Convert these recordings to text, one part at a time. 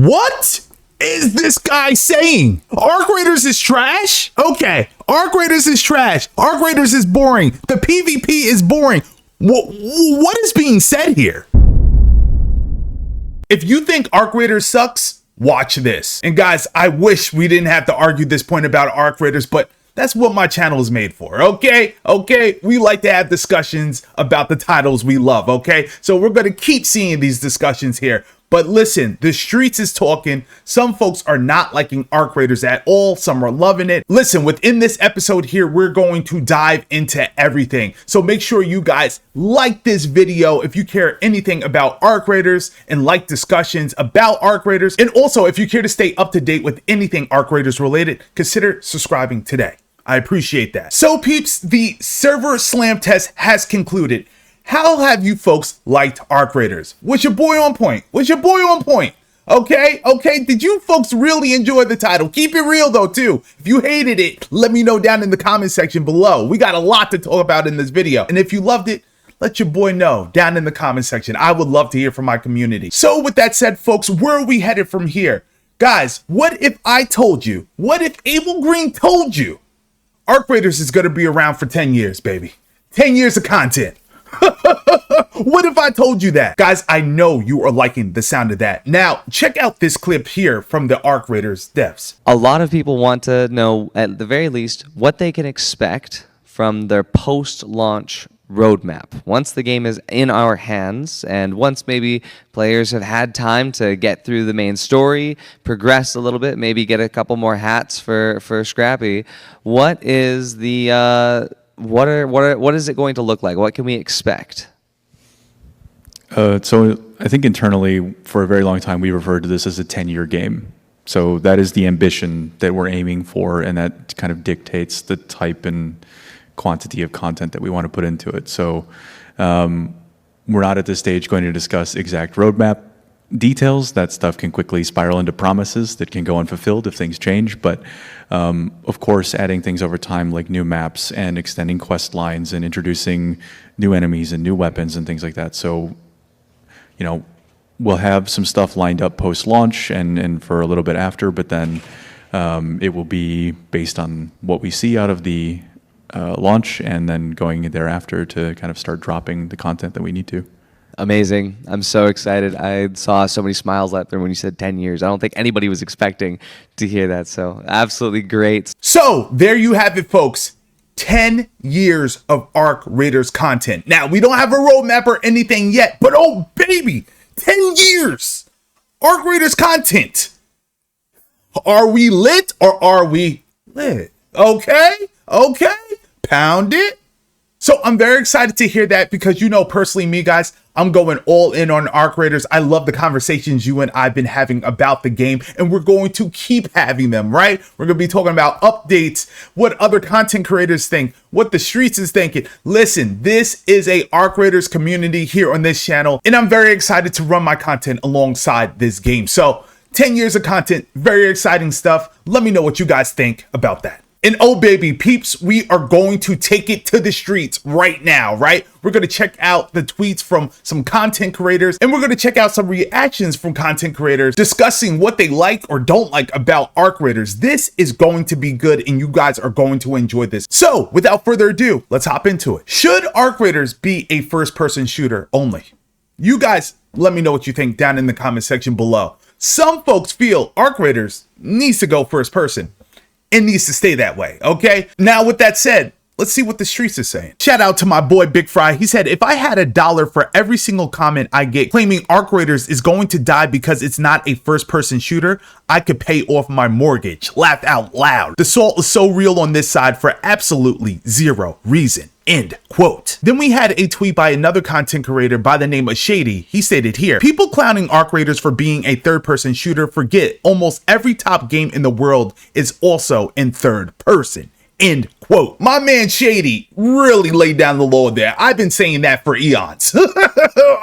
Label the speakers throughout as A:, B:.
A: What is this guy saying? Arc Raiders is trash? Okay, Arc Raiders is trash. Arc Raiders is boring. The PvP is boring. What is being said here? If you think Arc Raiders sucks, watch this. And guys, I wish we didn't have to argue this point about Arc Raiders, but that's what my channel is made for, okay? We like to have discussions about the titles we love, okay? So we're gonna keep seeing these discussions here. But listen, the streets is talking. Some folks are not liking Arc Raiders at all. Some are loving it. Listen, within this episode here, we're going to dive into everything. So make sure you guys like this video if you care anything about Arc Raiders and like discussions about Arc Raiders. And also, if you care to stay up to date with anything Arc Raiders related, consider subscribing today. I appreciate that. So peeps, the server slam test has concluded. How have you folks liked Arc Raiders? Was your boy on point? Okay. Did you folks really enjoy the title? Keep it real though too. If you hated it, let me know down in the comment section below. We got a lot to talk about in this video. And if you loved it, let your boy know down in the comment section. I would love to hear from my community. So with that said, folks, where are we headed from here? Guys, what if I told you? What if Abel Green told you Arc Raiders is going to be around for 10 years, baby? 10 years of content. What if I told you that? Guys, I know you are liking the sound of that. Now, check out this clip here from the Arc Raiders devs.
B: A lot of people want to know, at the very least, what they can expect from their post-launch roadmap. Once the game is in our hands, and once maybe players have had time to get through the main story, progress a little bit, maybe get a couple more hats for Scrappy, what is the... What is it going to look like? What can we expect?
C: So I think internally, for a very long time, we referred to this as a 10-year game. So that is the ambition that we're aiming for, and that kind of dictates the type and quantity of content that we want to put into it. So we're not at this stage going to discuss exact roadmap details. That stuff can quickly spiral into promises that can go unfulfilled if things change. But of course, adding things over time like new maps and extending quest lines and introducing new enemies and new weapons and things like that. So, you know, we'll have some stuff lined up post-launch and for a little bit after, but then it will be based on what we see out of the launch and then going thereafter to kind of start dropping the content that we need to.
B: Amazing. I'm so excited. I saw so many smiles out there when you said 10 years. I don't think anybody was expecting to hear that. So absolutely great.
A: So there you have it, folks. 10 years of Arc Raiders content. Now, we don't have a roadmap or anything yet, but oh baby, 10 years Arc Raiders content. Are we lit or are we lit? Okay. Pound it. So I'm very excited to hear that because, you know, personally me, guys, I'm going all in on Arc Raiders. I love the conversations you and I've been having about the game, and we're going to keep having them, right? We're going to be talking about updates, what other content creators think, what the streets is thinking. Listen, this is a Arc Raiders community here on this channel, and I'm very excited to run my content alongside this game. So 10 years of content, very exciting stuff. Let me know what you guys think about that. And oh baby peeps, we are going to take it to the streets right now, right? We're going to check out the tweets from some content creators, and we're going to check out some reactions from content creators discussing what they like or don't like about Arc Raiders. This is going to be good, and you guys are going to enjoy this. So without further ado, let's hop into it. Should Arc Raiders be a first-person shooter only? You guys, let me know what you think down in the comment section below. Some folks feel Arc Raiders needs to go first person. It needs to stay that way, okay? Now, with that said, let's see what the streets are saying. Shout out to my boy Big Fry. He said, if I had $1 for every single comment I get claiming Arc Raiders is going to die because it's not a first-person shooter, I could pay off my mortgage. Laugh out loud. The salt is so real on this side for absolutely zero reason. End quote. Then we had a tweet by another content creator by the name of Shady. He stated here, people clowning Arc Raiders for being a third-person shooter forget almost every top game in the world is also in third person. End quote. My man Shady really laid down the law there. I've been saying that for eons.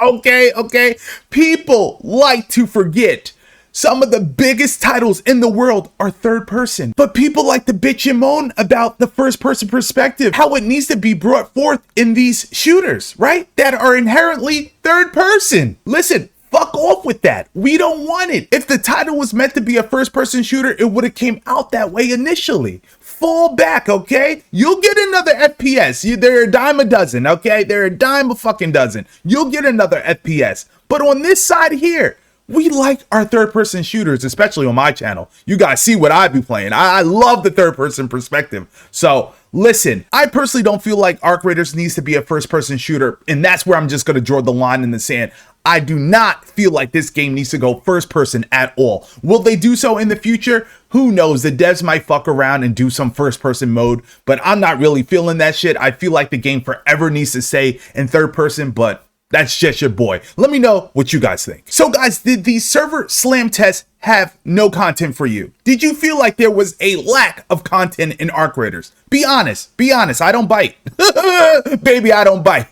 A: Okay. People like to forget some of the biggest titles in the world are third person, but people like to bitch and moan about the first person perspective, how it needs to be brought forth in these shooters, right? That are inherently third person. Listen, Fuck off with that. We don't want it. If the title was meant to be a first-person shooter, it would have came out that way initially. Fall back, okay? You'll get another FPS. They're a dime a dozen, okay? They're a dime a fucking dozen. You'll get another FPS. But on this side here, we like our third-person shooters, especially on my channel. You guys see what I be playing. I love the third-person perspective. So, listen, I personally don't feel like Arc Raiders needs to be a first-person shooter, and that's where I'm just going to draw the line in the sand. I do not feel like this game needs to go first-person at all. Will they do so in the future? Who knows? The devs might fuck around and do some first-person mode, but I'm not really feeling that shit. I feel like the game forever needs to stay in third-person, but that's just your boy. Let me know what you guys think. So guys, did the server slam test have no content for you? Did you feel like there was a lack of content in Arc Raiders? Be honest. Be honest. I don't bite. Baby, I don't bite.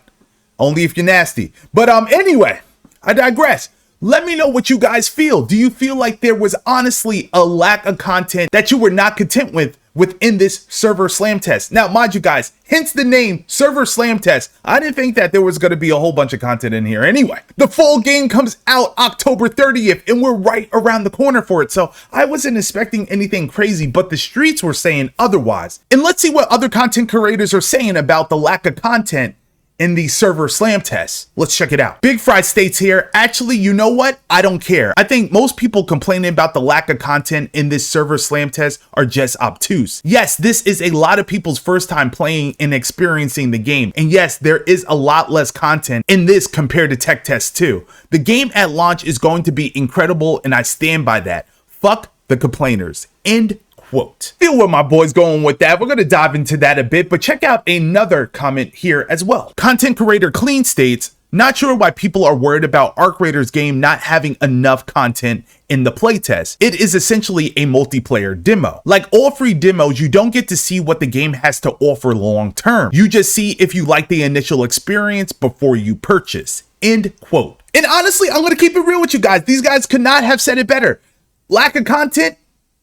A: Only if you're nasty. But anyway, I digress. Let me know what you guys feel. Do you feel like there was honestly a lack of content that you were not content with within this server slam test? Now, mind you guys, hence the name server slam test. I didn't think that there was going to be a whole bunch of content in here anyway. The full game comes out October 30th and we're right around the corner for it. So I wasn't expecting anything crazy, but the streets were saying otherwise. And let's see what other content creators are saying about the lack of content in the server slam test. Let's check it out. Big Fry states here, actually, you know what? I don't care. I think most people complaining about the lack of content in this server slam test are just obtuse. Yes, this is a lot of people's first time playing and experiencing the game. And yes, there is a lot less content in this compared to Tech Test 2. The game at launch is going to be incredible and I stand by that. Fuck the complainers. End quote. Feel where my boy's going with that. We're going to dive into that a bit, but check out another comment here as well. Content creator Clean states, not sure why people are worried about Arc Raiders game not having enough content in the playtest. It is essentially a multiplayer demo. Like all free demos, you don't get to see what the game has to offer long term. You just see if you like the initial experience before you purchase. End quote. And honestly, I'm going to keep it real with you guys. These guys could not have said it better. Lack of content?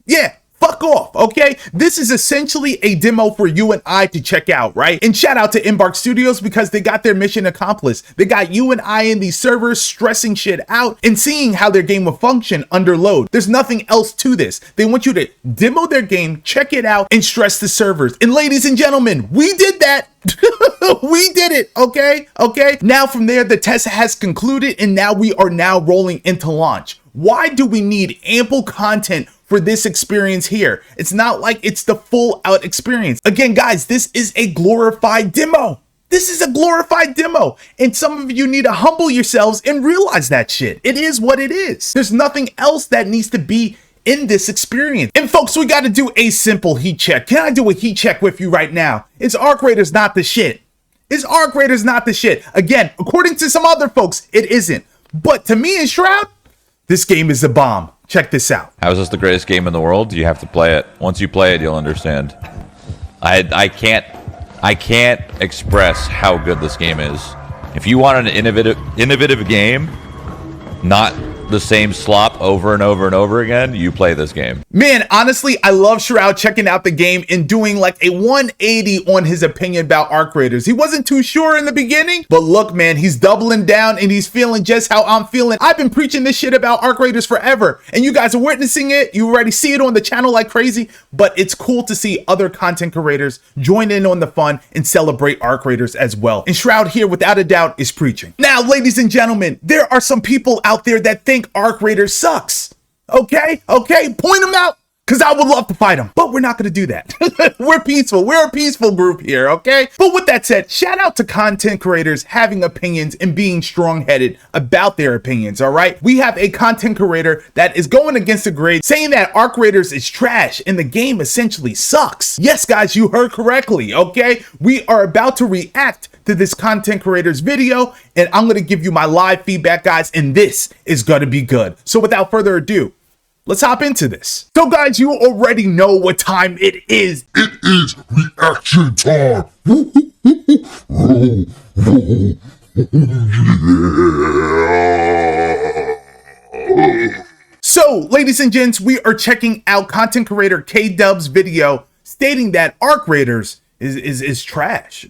A: Yeah. Fuck off, okay? This is essentially a demo for you and I to check out, right? And shout out to Embark Studios because they got their mission accomplished. They got you and I in these servers stressing shit out and seeing how their game will function under load. There's nothing else to this. They want you to demo their game, check it out, and stress the servers. And ladies and gentlemen, we did that. We did it, okay? Okay? Now from there, the test has concluded and now we are now rolling into launch. Why do we need ample content for this experience here? It's not like it's the full out experience. Again, guys, this is a glorified demo. This is a glorified demo. And some of you need to humble yourselves and realize that shit. It is what it is. There's nothing else that needs to be in this experience. And folks, we got to do a simple heat check. Can I do a heat check with you right now? Is Arc Raiders not the shit? Is Arc Raiders not the shit? Again, according to some other folks, it isn't. But to me and Shroud, this game is a bomb. Check this out.
D: How is this the greatest game in the world? You have to play it. Once you play it, you'll understand. I can't express how good this game is. If you want an innovative game, not the same slop over and over and over again, you play this game.
A: Man, honestly, I love Shroud checking out the game and doing like a 180 on his opinion about Arc Raiders. He wasn't too sure in the beginning, but look, man, he's doubling down and he's feeling just how I'm feeling. I've been preaching this shit about Arc Raiders forever, and you guys are witnessing it. You already see it on the channel like crazy, but it's cool to see other content creators join in on the fun and celebrate Arc Raiders as well. And Shroud here, without a doubt, is preaching. Now, ladies and gentlemen, there are some people out there that think Arc Raiders sucks. Okay, point them out, because I would love to fight them, but we're not going to do that. We're peaceful. We're a peaceful group here, okay? But with that said, shout out to content creators having opinions and being strong-headed about their opinions, all right? We have a content creator that is going against the grain, saying that Arc Raiders is trash and the game essentially sucks. Yes, guys, you heard correctly, okay? We are about to react to this content creator's video, and I'm going to give you my live feedback, guys, and this is going to be good. So without further ado, let's hop into this. So guys, you already know what time it is.
E: It is reaction time.
A: So, ladies and gents, we are checking out content creator K-Dub's video stating that Arc Raiders is trash.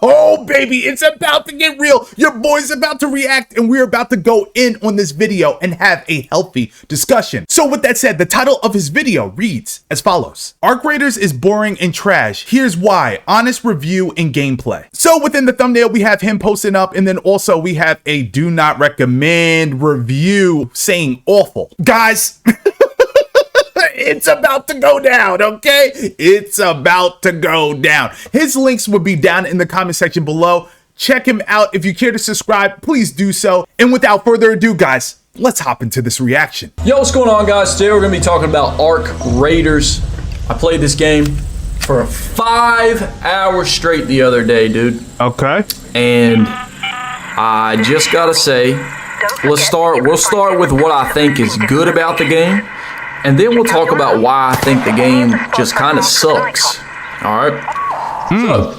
A: Oh, baby, it's about to get real. Your boy's about to react, and we're about to go in on this video and have a healthy discussion. So with that said, the title of his video reads as follows. Arc Raiders is boring and trash. Here's why. Honest review and gameplay. So within the thumbnail, we have him posting up, and then also we have a do not recommend review saying awful. Guys, it's about to go down, okay? It's about to go down. His links will be down in the comment section below. Check him out. If you care to subscribe, please do so. And without further ado, guys, let's hop into this reaction.
F: Yo, what's going on, guys? Today we're going to be talking about Arc Raiders. I played this game for 5 hours straight the other day, dude.
A: Okay.
F: And I just got to say, we'll start with what I think is good about the game. And then we'll talk about why I think the game just kind of sucks. All right? So,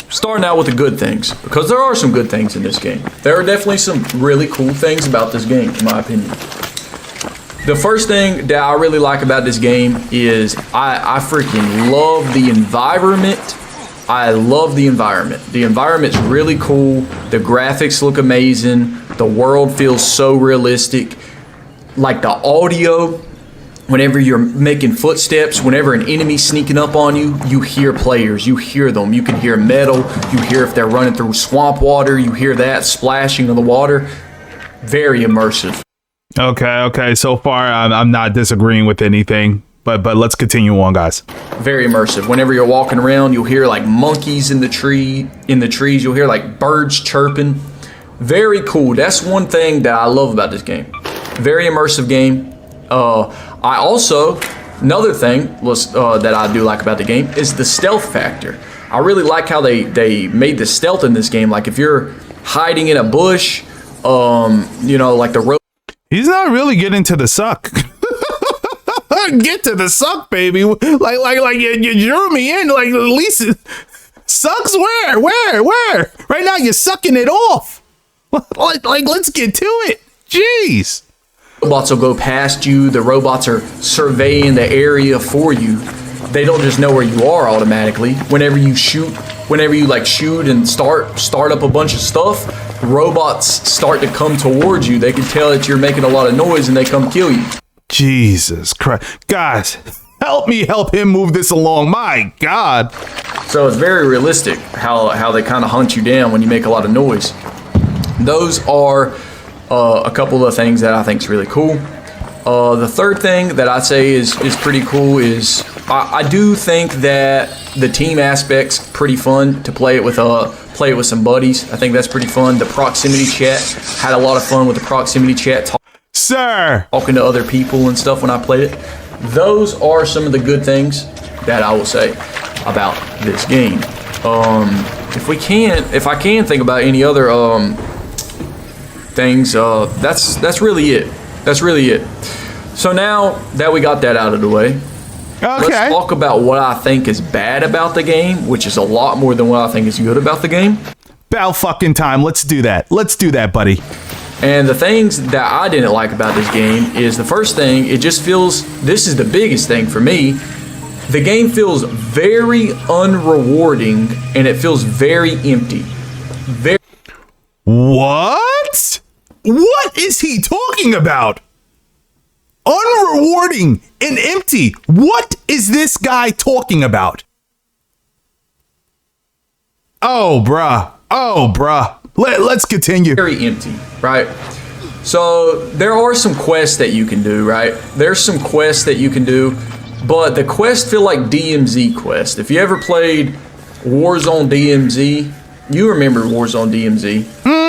F: starting out with the good things, because there are some good things in this game. There are definitely some really cool things about this game, in my opinion. The first thing that I really like about this game is I freaking love the environment. I love the environment. The environment's really cool. The graphics look amazing. The world feels so realistic. Like the audio. Whenever you're making footsteps, whenever an enemy's sneaking up on you, you hear players, you hear them. You can hear metal, you hear if they're running through swamp water, you hear that splashing of the water. Very immersive.
A: Okay. So far, I'm not disagreeing with anything, but let's continue on, guys.
F: Very immersive. Whenever you're walking around, you'll hear like monkeys in the trees, you'll hear like birds chirping. Very cool. That's one thing that I love about this game. Very immersive game. I also, another thing that I do like about the game is the stealth factor. I really like how they made the stealth in this game. Like if you're hiding in a bush, you know, like the rope.
A: He's not really getting to the suck. Get to the suck, baby. Like you drew me in. Like at least sucks where? Right now you're sucking it off. Like let's get to it. Jeez.
F: Robots will go past you. The robots are surveying the area for you. They don't just know where you are automatically. Whenever you shoot and start up a bunch of stuff, robots start to come towards you. They can tell that you're making a lot of noise and they come kill you.
A: Jesus Christ. Guys, help me help him move this along. My God.
F: So it's very realistic how they kind of hunt you down when you make a lot of noise. Those are a couple of things that I think is really cool. The third thing that I'd say is pretty cool is I do think that the team aspect's pretty fun to play it with some buddies. I think that's pretty fun. The proximity chat, had a lot of fun with the proximity chat. Talking to other people and stuff when I played it. Those are some of the good things that I will say about this game. If I can think about any other things, that's really it. So now that we got that out of the way, let's talk about what I think is bad about the game, which is a lot more than what I think is good about the game.
A: About fucking time. Let's do that, buddy.
F: And the things that I didn't like about this game is the first thing, it just feels, this is the biggest thing for me, the game feels very unrewarding and it feels very empty.
A: What? What is he talking about? Unrewarding and empty. What is this guy talking about? Oh, bruh. Let's continue.
F: Very empty, right? So there are some quests that you can do, right? There's some quests that you can do, but the quests feel like DMZ quests. If you ever played Warzone DMZ, you remember Warzone DMZ.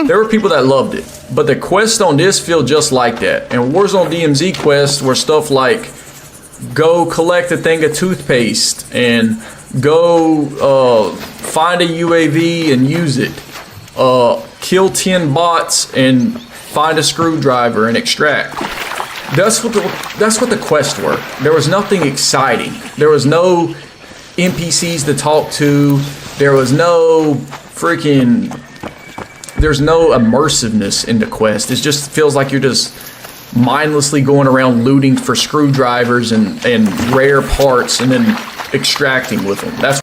F: There were people that loved it, but the quests on this feel just like that. And Warzone DMZ quests were stuff like go collect a thing of toothpaste and go find a UAV and use it. Kill 10 bots and find a screwdriver and extract. That's what the quests were. There was nothing exciting. There was no NPCs to talk to. There's no immersiveness in the quest. It just feels like you're just mindlessly going around looting for screwdrivers and rare parts and then extracting with them.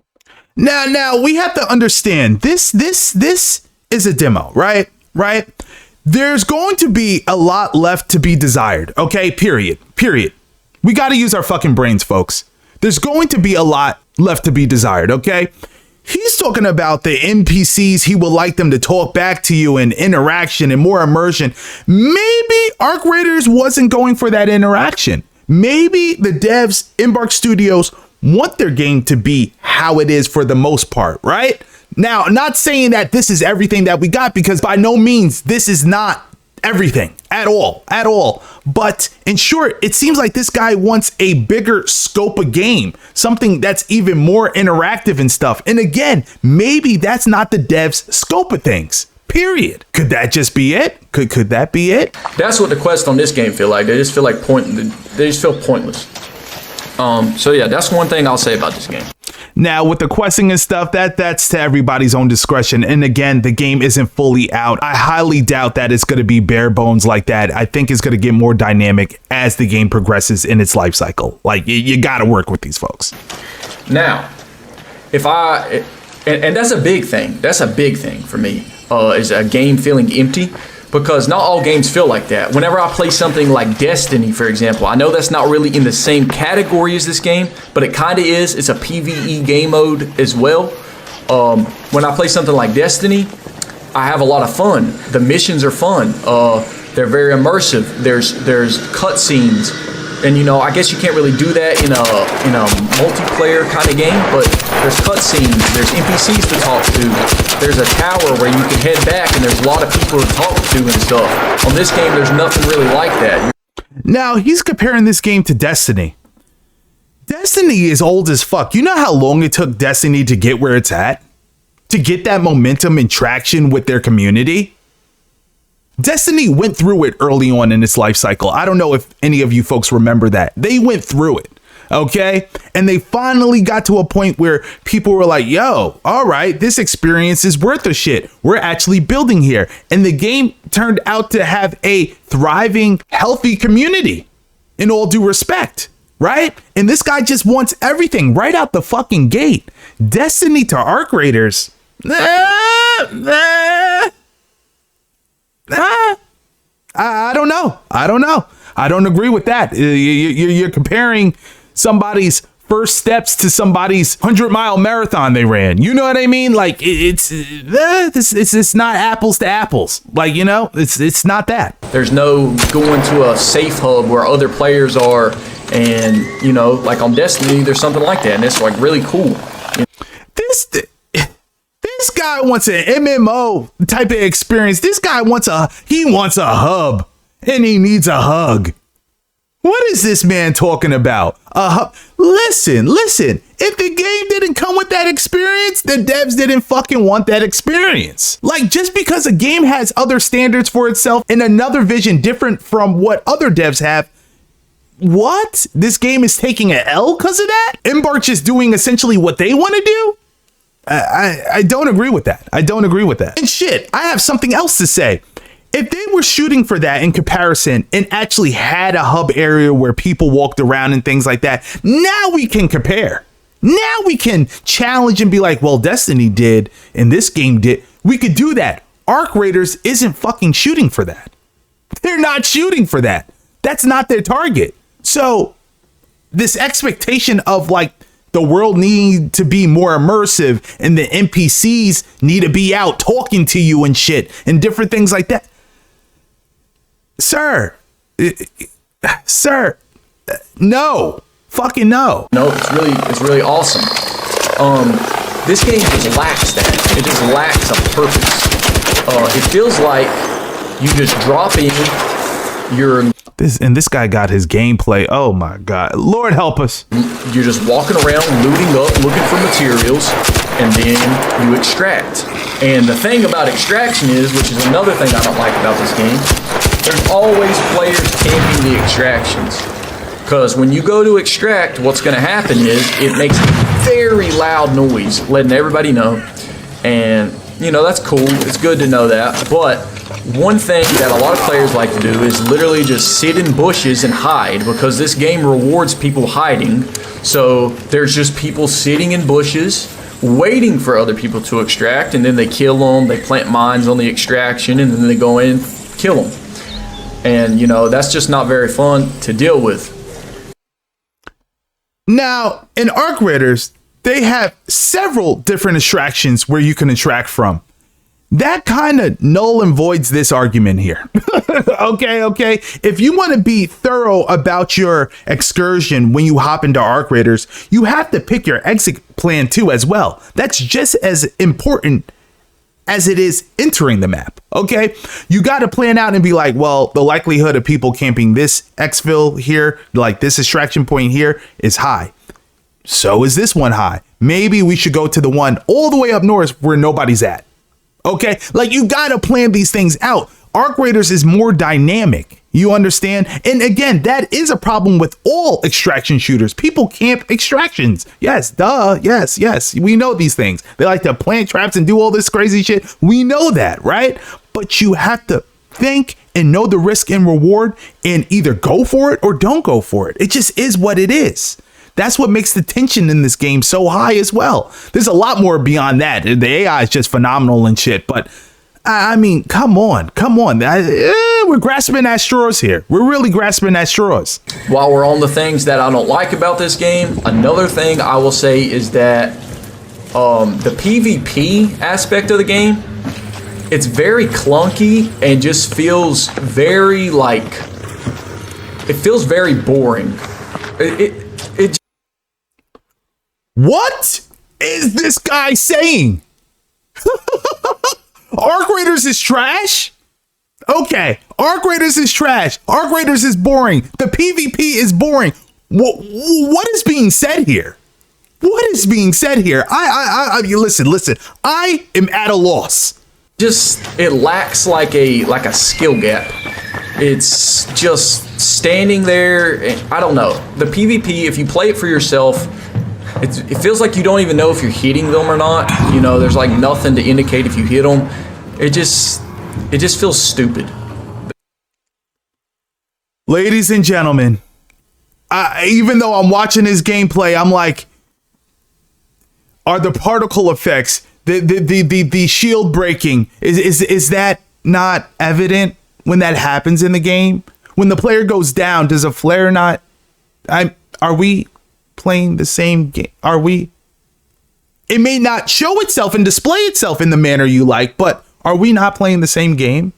A: Now we have to understand this is a demo, right? There's going to be a lot left to be desired. Okay, period. We got to use our fucking brains, folks. There's going to be a lot left to be desired. Okay. He's talking about the NPCs. He would like them to talk back to you and interaction and more immersion. Maybe Arc Raiders wasn't going for that interaction. Maybe the devs, Embark Studios, want their game to be how it is for the most part, right? Now, not saying that this is everything that we got, because by no means this is not everything at all. But in short, it seems like this guy wants a bigger scope of game, something that's even more interactive and stuff. And again, maybe that's not the devs' scope of things. Period. Could that just be it? Could that be it?
F: That's what the quests on this game feel like. They just feel like they just feel pointless. So yeah, that's one thing I'll say about this game.
A: Now, with the questing and stuff, that's to everybody's own discretion. And again, the game isn't fully out. I highly doubt that it's going to be bare bones like that. I think it's going to get more dynamic as the game progresses in its life cycle. Like, you got to work with these folks.
F: Now, and that's a big thing. That's a big thing for me, is a game feeling empty. Because not all games feel like that. Whenever I play something like Destiny, for example, I know that's not really in the same category as this game, but it kind of is. It's a PvE game mode as well. When I play something like Destiny, I have a lot of fun. The missions are fun. They're very immersive. There's cutscenes. And I guess you can't really do that in a multiplayer kind of game, but there's cutscenes, there's NPCs to talk to, there's a tower where you can head back, and there's a lot of people to talk to and stuff. On this game, there's nothing really like that.
A: Now, he's comparing this game to Destiny. Destiny is old as fuck. You know how long it took Destiny to get where it's at? To get that momentum and traction with their community? Destiny went through it early on in its life cycle. I don't know if any of you folks remember that. They went through it, okay? And they finally got to a point where people were like, yo, all right, this experience is worth a shit. We're actually building here. And the game turned out to have a thriving, healthy community, in all due respect, right? And this guy just wants everything right out the fucking gate. Destiny to Arc Raiders. I don't know. I don't agree with that. You're comparing somebody's first steps to somebody's 100-mile marathon they ran. You know what I mean? Like it's not apples to apples. Like, it's not that.
F: There's no going to a safe hub where other players are, and like on Destiny, there's something like that, and it's like really cool.
A: This guy wants an MMO type of experience. This guy wants a hub, and he needs a hug. What is this man talking about? A hub? Listen. If the game didn't come with that experience, the devs didn't fucking want that experience. Like, just because a game has other standards for itself and another vision different from what other devs have, what? This game is taking an L because of that? Embark just doing essentially what they want to do? I don't agree with that. And shit, I have something else to say. If they were shooting for that in comparison and actually had a hub area where people walked around and things like that, now we can compare. Now we can challenge and be like, well, Destiny did and this game did. We could do that. Arc Raiders isn't fucking shooting for that. They're not shooting for that. That's not their target. So this expectation of like, the world need to be more immersive and the NPCs need to be out talking to you and shit and different things like that. Sir, no, fucking no.
F: No, it's really awesome. This game just lacks that. It just lacks a purpose. It feels like you just drop in
A: this guy got his gameplay. Oh my God, Lord help us.
F: You're just walking around, looting up, looking for materials, and then you extract. And the thing about extraction is, which is another thing I don't like about this game, there's always players camping the extractions. Because when you go to extract, what's going to happen is it makes a very loud noise, letting everybody know. And, that's cool. It's good to know that. But one thing that a lot of players like to do is literally just sit in bushes and hide, because this game rewards people hiding. So there's just people sitting in bushes waiting for other people to extract, and then they kill them, they plant mines on the extraction, and then they go in and kill them. And, you know, that's just not very fun to deal with.
A: Now, in Arc Raiders, they have several different extractions where you can extract from. That kind of null and voids this argument here. Okay. If you want to be thorough about your excursion when you hop into Arc Raiders, you have to pick your exit plan too as well. That's just as important as it is entering the map. Okay. You got to plan out and be like, well, the likelihood of people camping this exfil here, like this extraction point here, is high. So is this one high? Maybe we should go to the one all the way up north where nobody's at. Okay, like you got to plan these things out. Arc Raiders is more dynamic. You understand? And again, that is a problem with all extraction shooters. People camp extractions. Yes, duh. Yes. We know these things. They like to plant traps and do all this crazy shit. We know that, right? But you have to think and know the risk and reward and either go for it or don't go for it. It just is what it is. That's what makes the tension in this game so high as well. There's a lot more beyond that. The AI is just phenomenal and shit. But I mean, come on. We're grasping at straws here. We're really grasping at straws.
F: While we're on the things that I don't like about this game, another thing I will say is that the PvP aspect of the game, it's very clunky and just feels very it feels very boring.
A: What is this guy saying? Arc Raiders is trash? Okay, Arc Raiders is trash. Arc Raiders is boring. The PvP is boring. What is being said here? What is being said here? I listen. I am at a loss.
F: Just it lacks like a skill gap. It's just standing there. I don't know. The PvP, if you play it for yourself, it feels like you don't even know if you're hitting them or not. You know, there's like nothing to indicate if you hit them. It just feels stupid.
A: Ladies and gentlemen, even though I'm watching his gameplay, I'm like, are the particle effects, the shield breaking, is that not evident when that happens in the game? When the player goes down, does a flare not? Are we playing the same game? Are we? It may not show itself and display itself in the manner you like, but are we not playing the same game?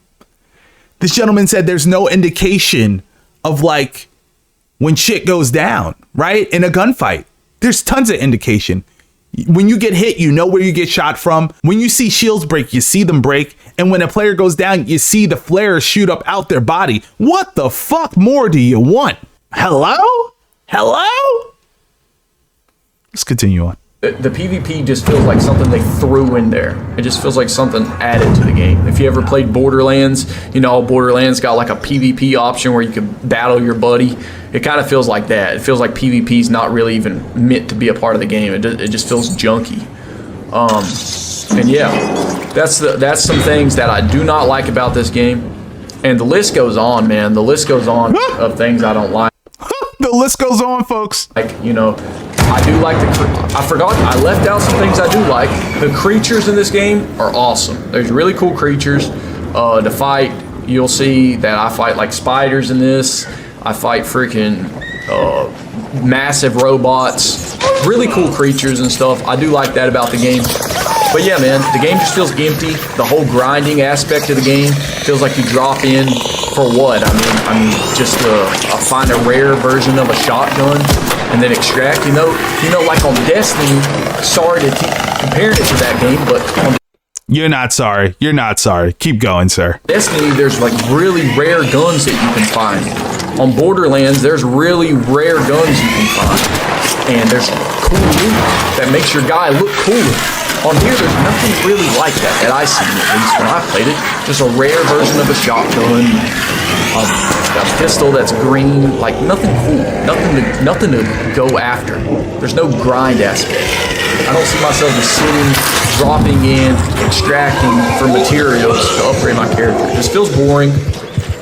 A: This gentleman said there's no indication of like when shit goes down, right? In a gunfight, there's tons of indication. When you get hit, you know where you get shot from. When you see shields break, you see them break. And when a player goes down, you see the flares shoot up out their body. What the fuck more do you want? Hello? Let's continue on.
F: The PvP just feels like something they threw in there. It just feels like something added to the game. If you ever played Borderlands, you know, Borderlands got like a PvP option where you could battle your buddy. It kind of feels like that. It feels like PvP is not really even meant to be a part of the game. It just feels junky. And yeah, that's some things that I do not like about this game. And the list goes on, man. The list goes on of things I don't like.
A: The list goes on, folks.
F: Like, you know, I do like I left out some things I do like. The creatures in this game are awesome. There's really cool creatures to fight. You'll see that I fight like spiders in this. I fight freaking massive robots. Really cool creatures and stuff. I do like that about the game. But yeah, man, the game just feels empty. The whole grinding aspect of the game feels like you drop in for what? I mean, just find a rare version of a shotgun and then extract. You know, like on Destiny. Sorry to keep comparing it to that game, but on
A: You're not sorry. Keep going, sir.
F: Destiny, there's like really rare guns that you can find. On Borderlands, there's really rare guns you can find, and there's cool loot that makes your guy look cooler. On here, there's nothing really like that I seen, at least when I played it. Just a rare version of a shotgun, a pistol that's green, like nothing cool, nothing to go after. There's no grind aspect. I don't see myself just sitting, dropping in, extracting for materials to upgrade my character. It just feels boring.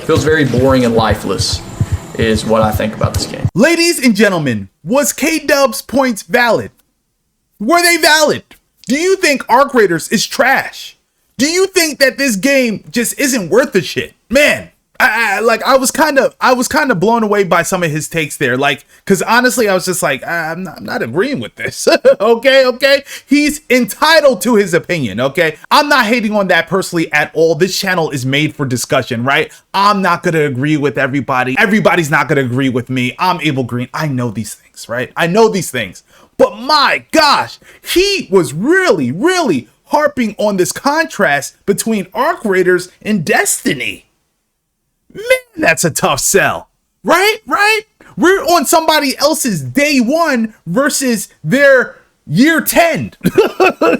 F: Feels very boring and lifeless, is what I think about this game.
A: Ladies and gentlemen, was K-Dub's points valid? Were they valid? Do you think Arc Raiders is trash? Do you think that this game just isn't worth the shit? Man, I was kind of blown away by some of his takes there. Like, cause honestly, I was just like, I'm not agreeing with this. Okay. He's entitled to his opinion. Okay. I'm not hating on that personally at all. This channel is made for discussion, right? I'm not going to agree with everybody. Everybody's not going to agree with me. I'm Abel Green. I know these things, right? I know these things, but my gosh, he was really harping on this contrast between Arc Raiders and Destiny. Man, that's a tough sell, right? We're on somebody else's day one versus their year 10.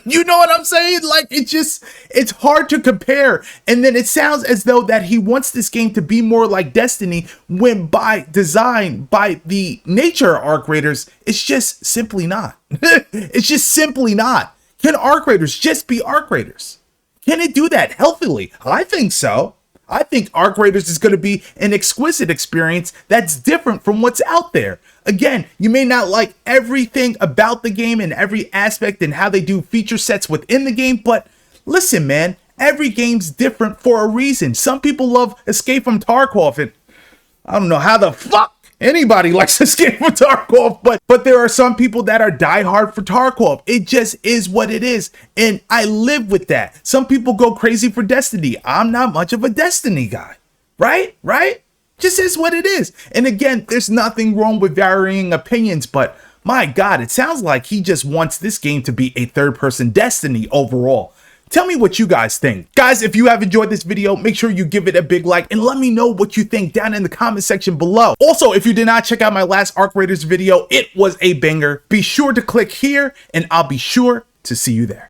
A: You know what I'm saying? Like, it's hard to compare. And then it sounds as though that he wants this game to be more like Destiny, when by design, by the nature of Arc Raiders, it's just simply not. It's just simply not. Can Arc Raiders just be Arc Raiders? Can it do that healthily? I think so. I think Arc Raiders is going to be an exquisite experience that's different from what's out there. Again, you may not like everything about the game and every aspect and how they do feature sets within the game, but listen, man, every game's different for a reason. Some people love Escape from Tarkov, and I don't know how the fuck anybody likes Escape from Tarkov, but there are some people that are diehard for Tarkov. It just is what it is, and I live with that. Some people go crazy for Destiny. I'm not much of a Destiny guy, right? Just is what it is. And again, there's nothing wrong with varying opinions, but my God, it sounds like he just wants this game to be a third-person Destiny overall. Tell me what you guys think. Guys, if you have enjoyed this video, make sure you give it a big like and let me know what you think down in the comment section below. Also, if you did not check out my last Arc Raiders video, it was a banger. Be sure to click here and I'll be sure to see you there.